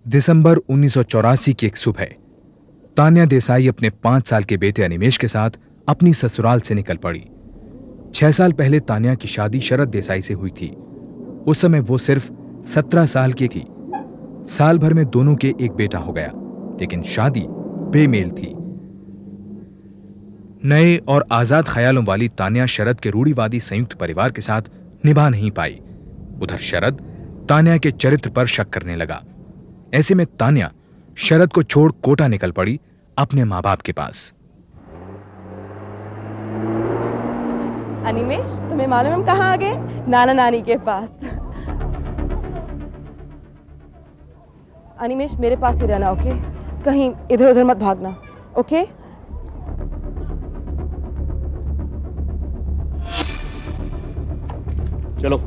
दिसंबर 1984 की एक सुबह तान्या देसाई अपने 5 साल के बेटे अनिमेश के साथ अपनी ससुराल से निकल पड़ी। 6 साल पहले तान्या की शादी शरद देसाई से हुई थी। उस समय वो सिर्फ 17 साल की थी। साल भर में दोनों के एक बेटा हो गया, लेकिन शादी बेमेल थी। नए और आजाद ख्यालों वाली तान्या शरद के रूढ़िवादी संयुक्त परिवार के साथ निभा नहीं पाई। उधर शरद तान्या के चरित्र पर शक करने लगा। ऐसे में तान्या शरद को छोड़ कोटा निकल पड़ी अपने मां बाप के पास। अनिमेश, तुम्हें मालूम हम कहाँ आ गए? नाना नानी के पास। अनिमेश, मेरे पास ही रहना, ओके? कहीं इधर उधर मत भागना, ओके? चलो।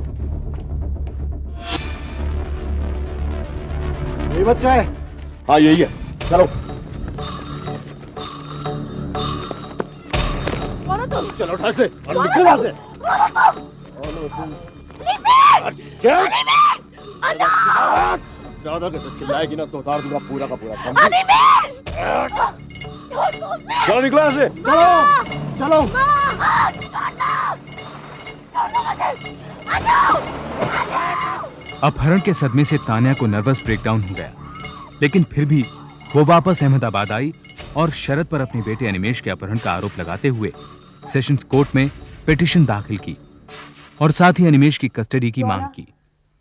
यही बच्चा है? हाँ, यही है। चलो। कौन हो तुम? चलो ठास से और निकल वहां से। ज्यादा चिल्लाएगी ना तो उतार दूंगा पूरा का पूरा। चलो निकलो यहाँ से। चलो चलो। अपहरण के सदमे से तान्या को नर्वस ब्रेकडाउन हो गया, लेकिन फिर भी वो वापस अहमदाबाद आई और शरद पर अपने बेटे अनिमेश के अपहरण का आरोप लगाते हुए सेशंस कोर्ट में पिटीशन दाखिल की और साथ ही अनिमेश की कस्टडी की मांग की।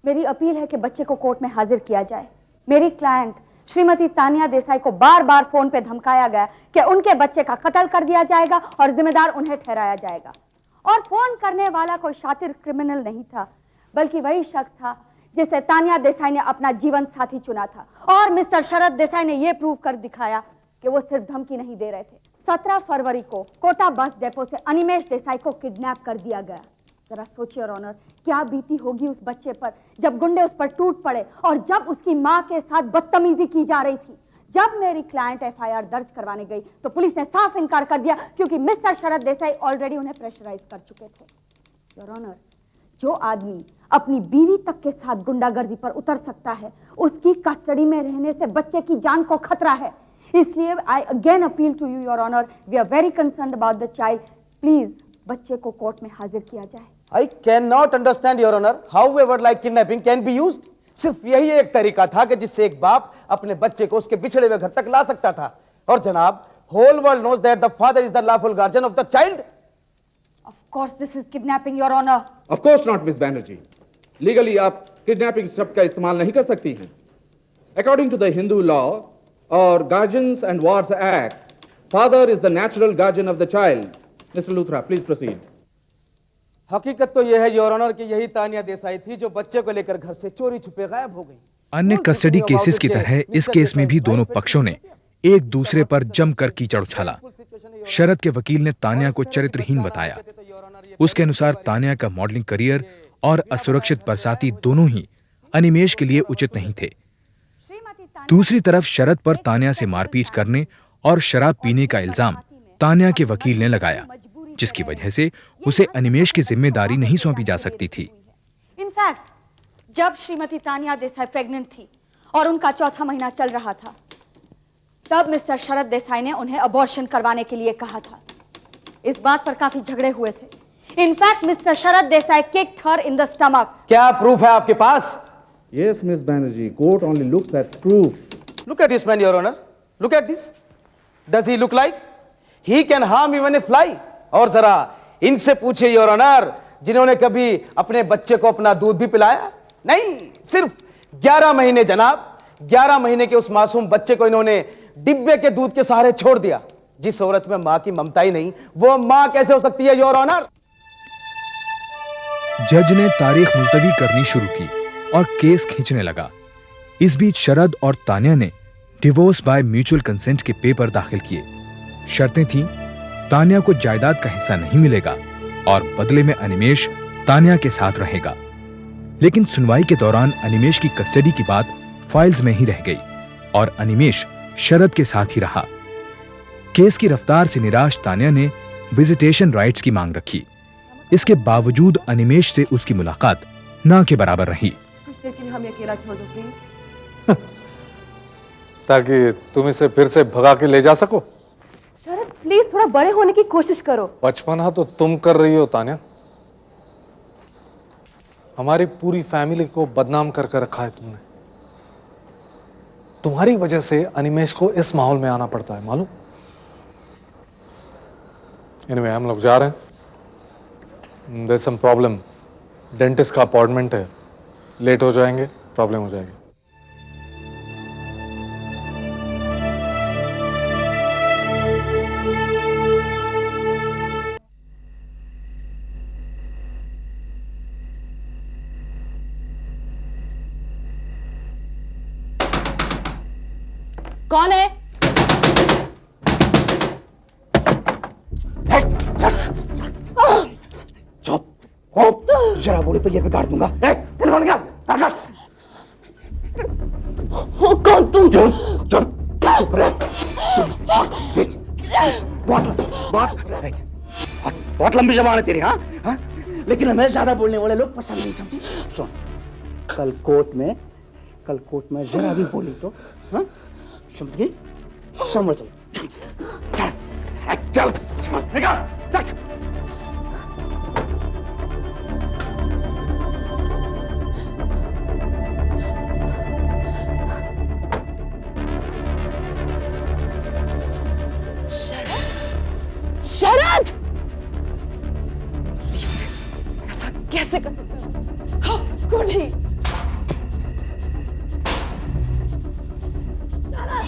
मेरी अपील है कि बच्चे को कोर्ट में हाजिर किया जाए। मेरी क्लाइंट श्रीमती तान्या देसाई को बार बार फोन पे धमकाया गया कि उनके बच्चे का कत्ल कर दिया जाएगा और जिम्मेदार उन्हें ठहराया जाएगा। और फोन करने वाला कोई शातिर क्रिमिनल नहीं था, बल्कि वही शख्स था जिसे तान्या देसाई ने अपना जीवन साथी चुना था। और मिस्टर शरद देसाई ने यह प्रूव कर दिखाया कि वो सिर्फ धमकी नहीं दे रहे थे। 17 फरवरी को कोटा बस डेपो से अनिमेश देसाई को किडनैप कर दिया गया। जरा सोचिए योर ऑनर, क्या बीती होगी उस बच्चे पर जब गुंडे उस पर टूट पड़े और जब उसकी मां के साथ बदतमीजी की जा रही थी। जब मेरी क्लाइंट एफआईआर दर्ज करवाने गई तो पुलिस ने साफ इनकार कर दिया, क्योंकि मिस्टर शरद देसाई ऑलरेडी उन्हें प्रेशराइज कर चुके थे। योर ऑनर, जो आदमी अपनी बीवी तक के साथ गुंडागर्दी पर उतर सकता है, उसकी कस्टडी में रहने से बच्चे की जान को खतरा है। इसलिए I again appeal to you your honour, we are very concerned about the child. Please बच्चे को कोर्ट में हाजिर किया जाए। I cannot understand, Your Honor, how a word like kidnapping can be used. सिर्फ यही एक तरीका था कि जिससे एक बाप अपने बच्चे को उसके बिछड़े हुए घर तक ला सकता था। और जनाब, whole world knows that the father is the lawful guardian of the child. Of course, this is kidnapping, Your Honor. Of course not, Miss Banerjee. Legally, आप kidnapping शब्द का इस्तेमाल नहीं कर सकती हैं. According to the Hindu law or Guardians and Wards Act, father is the natural guardian of the child. Mr. Luthra, please proceed. हकीकत तो यह है योर ऑनर कि यही तान्या देसाई थी जो बच्चे को लेकर घर से चोरी छुपे गायब हो गई। अन्य कस्टडी केसेस की तरह इस केस में भी दोनों पक्षों ने एक दूसरे पर जमकर कीचड़ उछाला। शरद के वकील ने तान्या को चरित्रहीन बताया। उसके अनुसार तान्या का मॉडलिंग करियर और असुरक्षित बरसाती दोनों ही अनिमेश के लिए उचित नहीं थे। दूसरी तरफ शरद पर तान्या से मारपीट करने और शराब पीने का इल्जाम तान्या के वकील ने लगाया, जिसकी वजह से उसे अनिमेश की जिम्मेदारी नहीं सौंपी जा सकती थी। इनफैक्ट जब श्रीमती तान्या देसाई प्रेग्नेंट थी और उनका चौथा महीना चल रहा था, तब मिस्टर शरद देसाई ने उन्हें अबॉर्शन करवाने के लिए कहा था। इस बात पर काफी झगड़े हुए थे। In fact mister Sharad Desai kicked her in the stomach. क्या प्रूफ है आपके पास? Yes, Miss Banerjee. Court only looks at proof. Look at this man, Your Honor. Look at this. Does he look like? He can harm even a fly. और जरा इनसे पूछे your honour, जिन्होंने कभी अपने बच्चे को अपना दूध भी पिलाया नहीं। सिर्फ 11 महीने जनाब, 11 महीने के उस मासूम बच्चे को इन्होंने डिब्बे के दूध के सहारे छोड़ दिया। जिस औरत में मां की ममता ही नहीं, वो मां कैसे हो सकती है योर ऑनर? जज ने तारीख मुलतवी करनी शुरू की और केस खींचने लगा। इस बीच शरद और तान्या ने डिवोर्स बाय म्यूचुअल कंसेंट के पेपर दाखिल किए। शर्तें थीं, तान्या को जायदाद का हिस्सा नहीं मिलेगा और बदले में अनिमेश तान्या के साथ रहेगा। लेकिन सुनवाई के दौरान अनिमेश की कस्टडी की बात फाइल्स में ही रह गई और अनिमेश शरद के साथ ही रहा। केस की रफ्तार से निराश तान्या ने विजिटेशन राइट्स की मांग रखी। इसके बावजूद अनिमेश से उसकी मुलाकात ना के बराबर रही। कुछ देर के लिए हमें अकेला छोड़ दो प्लीज। ताकि तुम इसे फिर से भगा के ले जा सको। शरद प्लीज थोड़ा बड़े होने की कोशिश करो। बचपना तो तुम कर रही हो तान्या। हमारी पूरी फैमिली को बदनाम करके रखा है तुमने। तुम्हारी वजह से अनिमेश को इस माहौल में आना पड़ता है, मालूम? एनीवे, हम लोग जा रहे हैं। There is some problem, dentist का अपॉइंटमेंट है, लेट हो जाएंगे, प्रॉब्लम हो जाएगी। कौन है? चुप चुप, जरा बोले तो ये बिगाड़ दूंगा। टेलीफोन निकाल, ताकत। हो कौन तुम? चुप चुप चुप रह। बहुत लंबी जबान है तेरी। हाँ हाँ, लेकिन हमें ज्यादा बोलने वाले लोग पसंद नहीं, समझी? सुन, कल कोर्ट में जरा भी बोली तो, हाँ, समझ गई? समझ लो। चल चल चल निकाल, चल। शरद! ऐसा कैसे कर सकते हो? How could he? Shut up!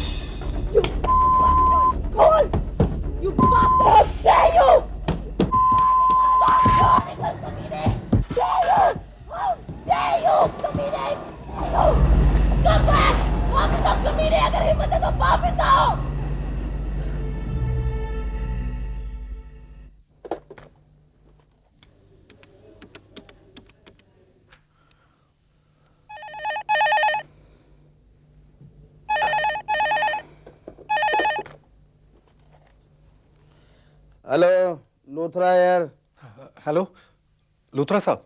You bastard! You bastard! How dare you! How dare you! कमीने! Come back! हम सब कमीने, अगर हिम्मत है तो वापस आओ! हेलो लूथरा यार। हेलो लूथरा साहब,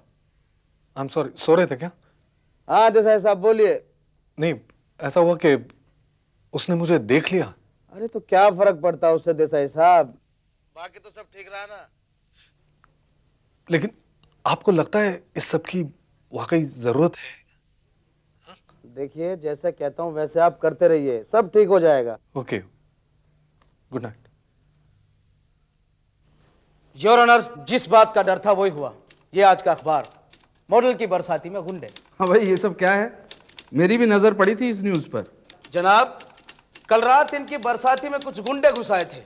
आई एम सॉरी, सो रहे थे क्या? हाँ देसाई साहब बोलिए। नहीं, ऐसा हुआ कि उसने मुझे देख लिया। अरे तो क्या फर्क पड़ता है उससे देसाई साहब, बाकी तो सब ठीक रहा ना। लेकिन आपको लगता है इस सब की वाकई जरूरत है? देखिए जैसा कहता हूँ वैसे आप करते रहिए, सब ठीक हो जाएगा। Okay, good night. Your honour, जिस बात का डर था वही हुआ। ये आज का अखबार, मॉडल की बरसाती में गुंडे। हाँ भाई, ये सब क्या है? मेरी भी नजर पड़ी थी इस न्यूज पर। जनाब, कल रात इनकी बरसाती में कुछ गुंडे घुस आए थे।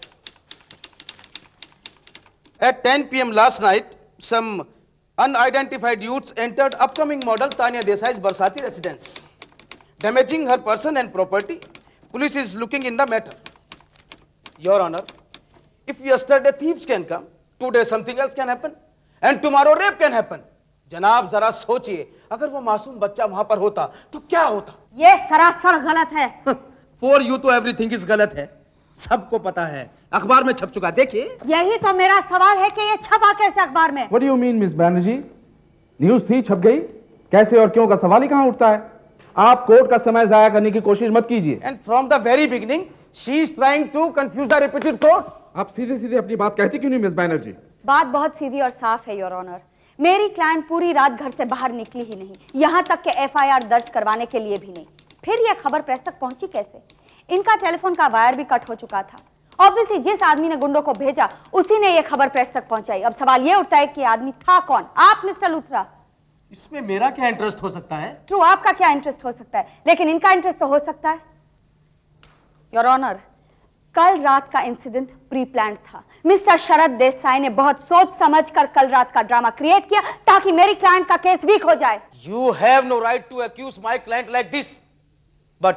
At 10 p.m. last night, some unidentified youths entered upcoming model Tanya Desai's Barsati residence, damaging her person and property. Police is looking in the matter. Your Honor, if yesterday thieves can come, today something else can happen, and tomorrow rape can happen. जनाब जरा सोचिए, अगर वो मासूम बच्चा वहां पर होता तो क्या होता? ये सरासर गलत है। फॉर यू तो एवरीथिंग इज गलत है, सबको पता है, अखबार में छप चुका। देखिए, यही तो मेरा सवाल है कि ये छपा कैसे अखबार में? What do you mean, miss Banerjee? News थी, छप गई, कैसे और क्यों का सवाल ही कहां उठता है? आप कोर्ट का समय जाया करने की कोशिश मत कीजिए। And from the very beginning she is trying to confuse the repeated court. आप सीधे सीधे अपनी बात कहती क्यों नहीं मिस बैनर्जी? बात बहुत सीधी और साफ है योर ऑनर। मेरी क्लाइंट पूरी रात घर से बाहर निकली ही नहीं, यहाँ तक कि एफआईआर दर्ज करवाने के लिए भी नहीं। फिर यह खबर प्रेस तक पहुंची कैसे? इनका टेलीफोन का वायर भी कट हो चुका था। ऑब्वियसली जिस आदमी ने गुंडों को भेजा उसी ने यह खबर प्रेस तक पहुंचाई। अब सवाल यह उठता है कि आदमी था कौन? आप मिस्टर लूथरा। इसमें मेरा क्या इंटरेस्ट हो सकता है? ट्रू, आपका क्या इंटरेस्ट हो सकता है, लेकिन इनका इंटरेस्ट तो हो सकता है। योर ऑनर, कल रात का इंसिडेंट प्री प्लान्ड था। मिस्टर शरद देसाई ने बहुत सोच समझकर कल रात का ड्रामा क्रिएट किया ताकि मेरी क्लाइंट का केस वीक हो जाए। You have no right to accuse my client like this, but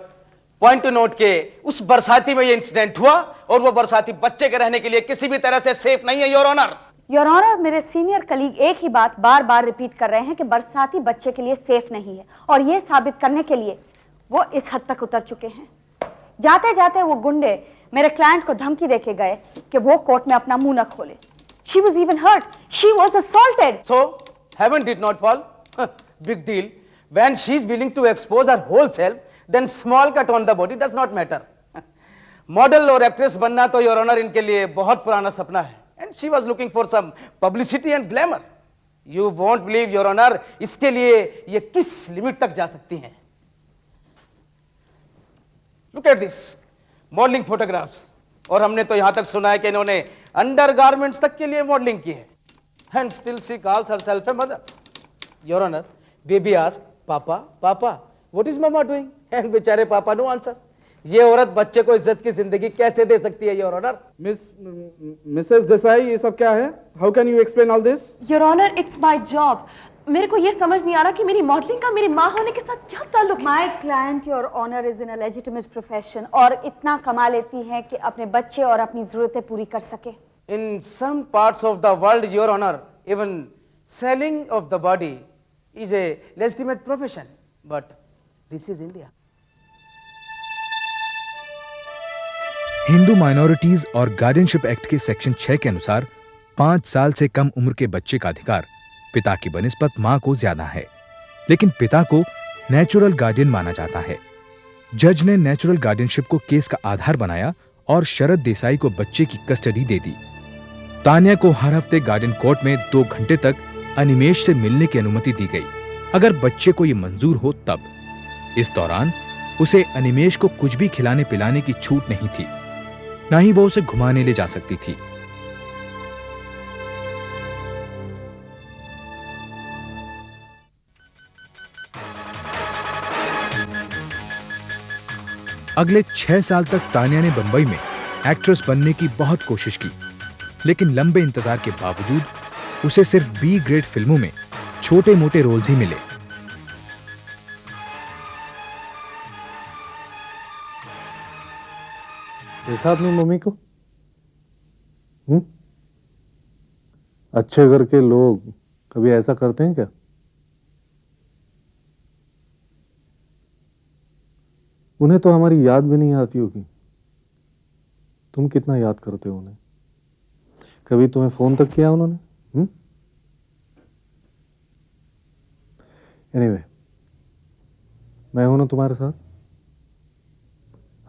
point to note के उस बरसाती में ये इंसिडेंट हुआ और वो बरसाती बच्चे के रहने के लिए किसी भी तरह से सेफ नहीं है योर ऑनर। योर ऑनर, मेरे सीनियर कलीग एक ही बात बार बार रिपीट कर रहे हैं कि बरसाती बच्चे के लिए सेफ नहीं है, और यह साबित करने के लिए वो इस हद तक उतर चुके हैं। जाते जाते वो गुंडे मेरे क्लाइंट को धमकी देके गए कि वो कोर्ट में अपना मुंह न खोले। She was even hurt. She was assaulted. So heaven did not fall. Big deal. When she is willing to expose her whole self, then small cut on the body does not matter. Model और actress बनना तो your honour इनके लिए बहुत पुराना सपना है. And she was looking for some publicity and glamour. You won't believe your honour, इसके लिए ये किस लिमिट तक जा सकती हैं. Look at this modelling photographs. और हमने तो यहां तक सुना है कि इन्होंने अंडरगारमेंट्स तक के लिए मॉडलिंग की है. And still she calls herself a mother. Your honour, baby ask, papa papa what is mamma doing? And बेचारे पापा नो आंसर. ये औरत बच्चे को इज्जत की जिंदगी कैसे दे सकती है योर ऑनर? मिसेस देसाई, ये सब क्या है? How can you explain all this? Your honour, it's my job. मेरे को ये समझ नहीं आ रहा कि मेरी मॉडलिंग का मेरी माँ होने के साथ क्या ताल्लुक है. My client your honour is in a legitimate profession और इतना कमा लेती है कि अपने बच्चे और अपनी जरूरतें पूरी कर सके. In some parts of the world, your honor, even selling of the body is a legitimate profession, but this is India. Hindu minorities और गार्डियनशिप एक्ट के सेक्शन 6 के अनुसार 5 साल से कम उम्र के बच्चे का अधिकार पिता की बनिस्बत मां को ज्यादा है, लेकिन पिता को नेचुरल गार्डियन माना जाता है. जज ने नेचुरल गार्डियनशिप को केस का आधार बनाया और शरद देसाई को बच्चे की कस्टडी दे दी. तान्या को हर हफ्ते गार्डियन कोर्ट में 2 घंटे तक अनिमेश से मिलने की अनुमति दी गई, अगर बच्चे को यह मंजूर हो तब. इस दौरान उसे अनिमेश को कुछ भी खिलाने पिलाने की छूट नहीं थी, ना ही वो उसे घुमाने ले जा सकती थी. अगले 6 साल तक तान्या ने बंबई में एक्ट्रेस बनने की बहुत कोशिश की, लेकिन लंबे इंतजार के बावजूद उसे सिर्फ बी ग्रेड फिल्मों में छोटे मोटे रोल्स ही मिले. देखा अपनी मम्मी को? अच्छे घर के लोग कभी ऐसा करते हैं क्या? उन्हें तो हमारी याद भी नहीं आती होगी. तुम कितना याद करते हो उन्हें? कभी तुम्हें फोन तक किया उन्होंने? एनीवे, मैं हूं ना तुम्हारे साथ.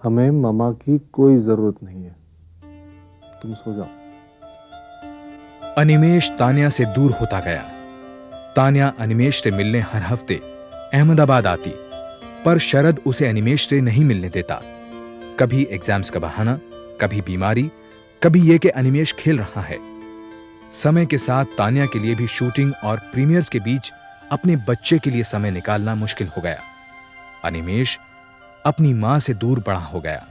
हमें मामा की कोई जरूरत नहीं है. तुम सो जाओ. अनिमेश तान्या से दूर होता गया. तान्या अनिमेश से मिलने हर हफ्ते अहमदाबाद आती, पर शरद उसे अनिमेश से नहीं मिलने देता. कभी एग्जाम्स का बहाना, कभी बीमारी, कभी यह कि अनिमेश खेल रहा है. समय के साथ तान्या के लिए भी शूटिंग और प्रीमियर्स के बीच अपने बच्चे के लिए समय निकालना मुश्किल हो गया. अनिमेश अपनी मां से दूर बड़ा हो गया.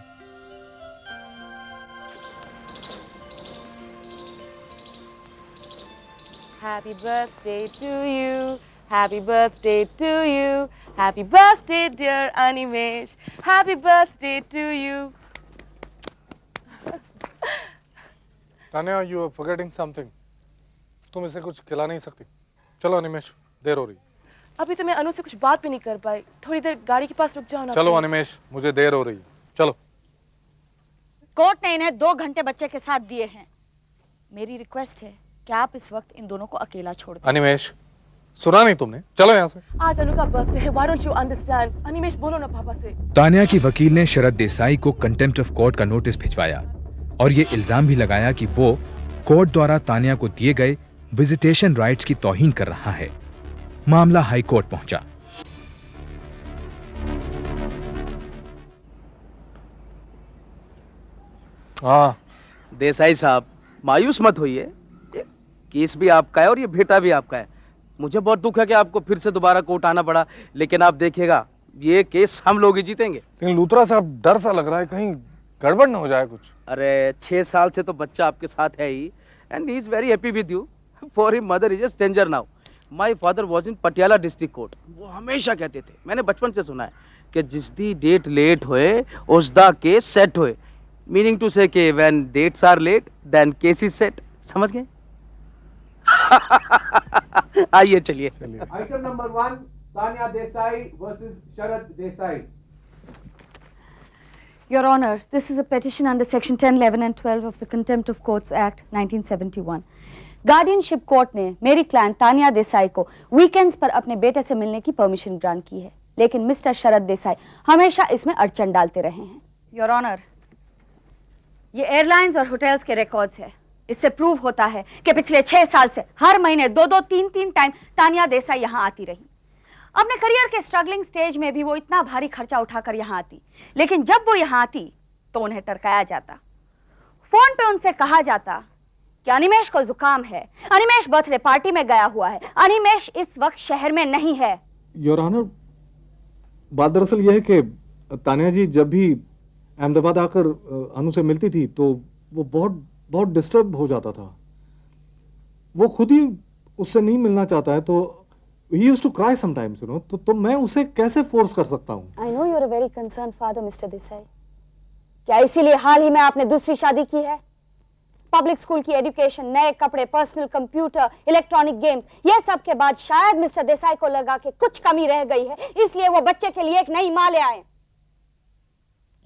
Happy birthday to you. Happy birthday to you. Happy birthday, dear Animesh. Happy birthday to you. Tanya, you are forgetting something. तुम इसे कुछ खिला नहीं सकती. चलो अनिमेश, देर हो रही. अभी तो मैं अनु से कुछ बात भी नहीं कर पाई. थोड़ी देर गाड़ी के पास रुक जाओ ना. चलो please. अनिमेश, मुझे देर हो रही. चलो. कोर्ट ने इन्हें 2 घंटे बच्चे के साथ दिए हैं. मेरी रिक्वेस्ट है कि आप इस वक्त इन दोनों को अकेला छोड़ दें. अनिमेश, सुना नहीं तुमने? चलो यहाँ से. आज अनु का बर्थडे है. Why don't you understand? Animesh, बोलो ना पापा से. तान्या की वकील ने शरद देसाई को कंटेम्प्ट ऑफ कोर्ट का नोटिस भिजवाया और ये इल्जाम भी लगाया कि वो कोर्ट द्वारा तान्या को दिए गए विजिटेशन राइट्स की तौहीन कर रहा है. मामला हाई कोर्ट पहुंचा. हाँ, देसाई साहब, मायूस मत होइए. केस भी आपका है और ये बेटा भी आपका है. मुझे बहुत दुख है कि आपको फिर से दोबारा कोर्ट आना पड़ा, लेकिन आप देखिएगा ये केस हम लोग ही जीतेंगे. लेकिन लूथरा साहब, डर सा लग रहा है कहीं गड़बड़ ना हो जाए कुछ. अरे 6 साल से तो बच्चा आपके साथ है ही, and he is very happy with you. For him mother is a stranger now. My father was in Patiala district court. वो हमेशा कहते थे, मैंने बचपन से सुना है, कि जिस दी डेट लेट होए उस दा केस सेट होए. मीनिंग टू से कि when dates are late then case is set. समझ गए? आइए चलिए. Item number 1, Tanya Desai versus Sharad Desai. Your Honor, this is a petition under Section 10, 11 and 12 of the Contempt of Courts Act 1971. Guardianship court ने मेरी client Tanya Desai को weekends पर अपने बेटे से मिलने की परमिशन ग्रांट की है. लेकिन मिस्टर शरद देसाई हमेशा इसमें अड़चन डालते रहे हैं। योर ऑनर, ये एयरलाइंस और होटल्स के रिकॉर्ड्स है। इससे प्रूव होता है कि पिछले 6 साल से हर महीने 2-2, 3-3 टाइम तानिया देसाई यहाँ आती रही। अपने करियर के स्ट्रगलिंग स्टेज में भी वो इतना भारी खर्चा उठाकर यहाँ आती, लेकिन जब वो यहाँ आती तो उन्हें टरकाया जाता। फोन पे उनसे कहा जाता कि अनिमेश को जुकाम है, अनिमेश बर्थडे पार्टी में गया हुआ है, अनिमेश इस वक्त शहर में नहीं है। योर ऑनर, बात दरअसल यह है कि तानिया जी जब भी अहमदाबाद आकर अनु से मिलती थी तो वो बहुत डिस्टर्ब हो जाता था। वो खुद ही उससे नहीं मिलना चाहता है, तो he used to cry sometimes, you know, तो मैं उसे कैसे फोर्स कर सकता हूँ? I know you're a very concerned father, Mr. Desai. क्या इसीलिए हाल ही में आपने दूसरी शादी की है? पब्लिक स्कूल की एजुकेशन, नए कपड़े, पर्सनल कंप्यूटर, इलेक्ट्रॉनिक गेम्स, ये सब के बाद शायद मिस्टर देसाई को लगा कि कुछ कमी रह गई है, इसलिए वो बच्चे के लिए एक नई माँ ले आए।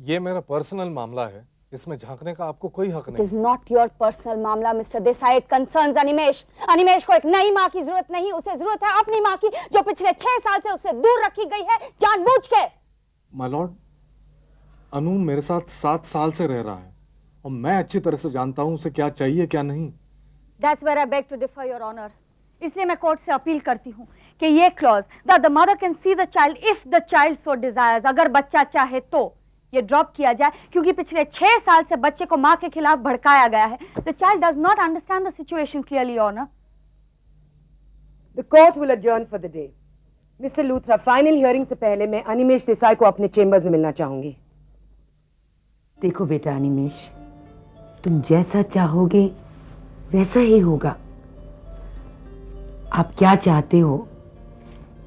ये मेरा पर्सनल मामला है, इसमें झांकने का आपको कोई हक It नहीं। is not your personal मामला, mister Desai. It concerns Animesh. Animesh को एक नई माँ की जरूरत नहीं, उसे जरूरत है अपनी माँ की, जो पिछले 6 साल से उससे दूर रखी गई है जानबूझ के। माय लॉर्ड, अनु मेरे साथ 7 साल से रह रहा है और मैं अच्छी तरह से जानता हूँ उसे क्या चाहिए क्या नहीं। That's where I beg to differ, Your Honor. इसलिए मैं कोर्ट से अपील करती हूँ कि ये clause that the mother can see the child if the child so desires, अगर बच्चा चाहे तो ये ड्रॉप किया जाए, क्योंकि पिछले 6 साल से बच्चे को माँ के खिलाफ भड़काया गया है। The child does not understand the situation clearly, Your Honor. The court will adjourn for the day. Mr. Luthra, final hearing से पहले मैं अनिमेश देसाई को अपने चेंबर्स में मिलना चाहूंगी। देखो बेटा अनिमेश, तुम जैसा चाहोगे वैसा ही होगा। आप क्या चाहते हो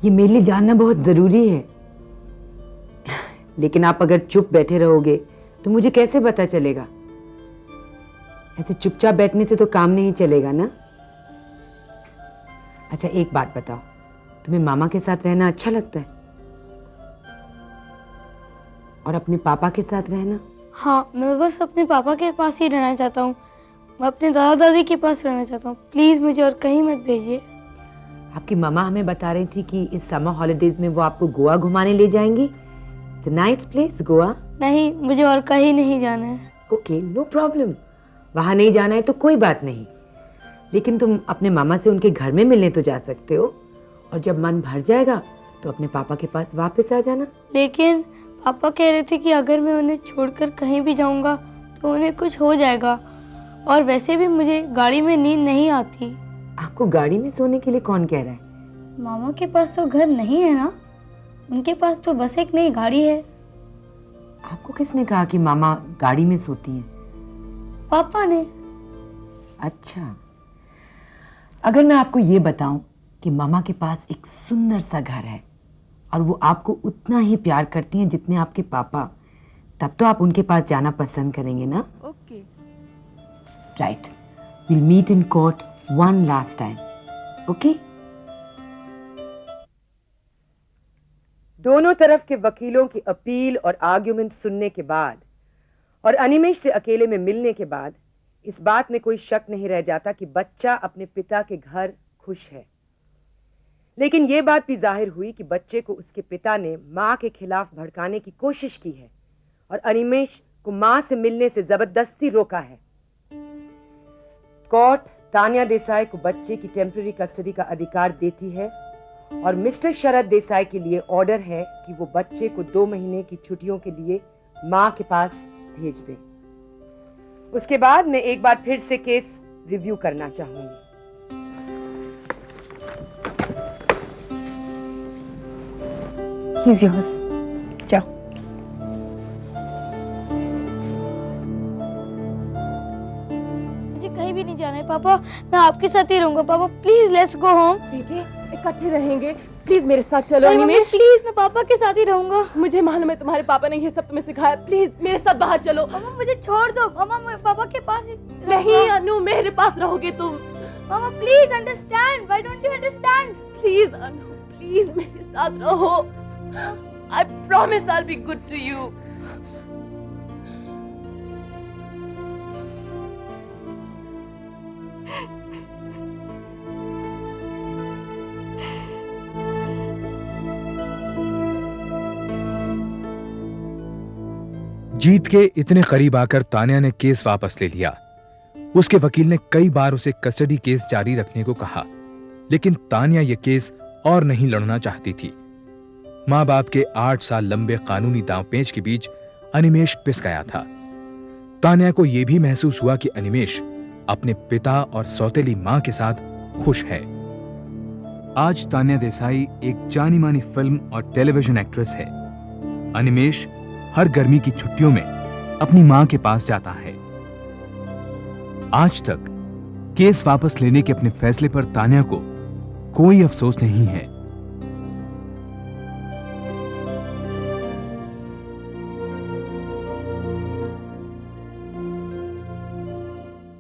ये मेरे लिए जानना बहुत जरूरी है। लेकिन आप अगर चुप बैठे रहोगे तो मुझे कैसे पता चलेगा? ऐसे चुपचाप बैठने से तो काम नहीं चलेगा ना। अच्छा एक बात बताओ, तुम्हें मामा के साथ रहना अच्छा लगता है? और अपने पापा के साथ रहना? हाँ, मैं बस अपने पापा के पास ही रहना चाहता हूँ। मैं अपने दादा दादी के पास रहना चाहता हूँ। प्लीज़ मुझे और कहीं मत भेजिए। आपकी मामा हमें बता रही थी कि इस समर हॉलिडेज में वो आपको गोवा घुमाने ले जाएंगी। It's a nice place Goa. नहीं, मुझे और कहीं नहीं जाना है। Okay, no problem. वहाँ नहीं जाना है तो कोई बात नहीं, लेकिन तुम अपने मामा से उनके घर में मिलने तो जा सकते हो, और जब मन भर जाएगा तो अपने पापा के पास वापस आ जाना। लेकिन पापा कह रहे थे कि अगर मैं उन्हें छोड़कर कहीं भी जाऊंगा तो उन्हें कुछ हो जाएगा, और वैसे भी मुझे गाड़ी में नींद नहीं आती। आपको गाड़ी में सोने के लिए कौन कह रहा है? मामा के पास तो घर नहीं है ना, उनके पास तो बस एक नई गाड़ी है। आपको किसने कहा कि मामा गाड़ी में सोती हैं? पापा ने। अच्छा, अगर मैं आपको ये बताऊं कि मामा के पास एक सुंदर सा घर है और वो आपको उतना ही प्यार करती हैं जितने आपके पापा, तब तो आप उनके पास जाना पसंद करेंगे ना? Okay. Right, will meet in court one last time, okay? दोनों तरफ के वकीलों की अपील और आर्ग्यूमेंट सुनने के बाद और अनिमेश से अकेले में मिलने के बाद इस बात में कोई शक नहीं रह जाता कि बच्चा अपने पिता के घर खुश है। लेकिन यह बात भी जाहिर हुई कि बच्चे को उसके पिता ने मां के खिलाफ भड़काने की कोशिश की है और अनिमेश को मां से मिलने से जबरदस्ती रोका है। कोर्ट तानिया देसाई को बच्चे की टेम्पररी कस्टडी का अधिकार देती है और मिस्टर शरद देसाई के लिए ऑर्डर है कि वो बच्चे को 2 महीने की छुट्टियों के लिए मां के पास भेज दे। उसके बाद मैं एक बार फिर से केस रिव्यू करना चाहूंगी। He's yours. जाओ। मुझे कहीं भी नहीं जाना है पापा, मैं आपके साथ ही रहूंगा। पापा प्लीज लेट्स गो होम। बेटे इकट्ठे रहेंगे, प्लीज मेरे साथ चलो। नहीं मम्मी प्लीज, मैं पापा के साथ ही रहूंगा। मुझे मालूम है तुम्हारे पापा ने ये सब तुम्हें सिखाया, प्लीज मेरे साथ बाहर चलो। मम्मा मुझे छोड़ दो, मम्मा मैं पापा के पास ही नहीं अनु, मेरे पास रहोगे तुम। Mamma please understand, why don't you understand? Please Anu, please मेरे साथ रहो। I promise I'll be good to you. जीत के इतने करीब आकर तान्या ने केस वापस ले लिया। उसके वकील ने कई बार उसे कस्टडी केस जारी रखने को कहा, लेकिन तान्या यह केस और नहीं लड़ना चाहती थी। मां बाप के 8 साल लंबे कानूनी दांवपेच के बीच अनिमेष पिस गया था। तान्या को यह भी महसूस हुआ कि अनिमेष अपने पिता और सौतेली मां के साथ खुश है। आज तान्या देसाई एक जानी मानी फिल्म और टेलीविजन एक्ट्रेस है। अनिमेष हर गर्मी की छुट्टियों में अपनी मां के पास जाता है। आज तक केस वापस लेने के अपने फैसले पर तान्या को कोई अफसोस नहीं है।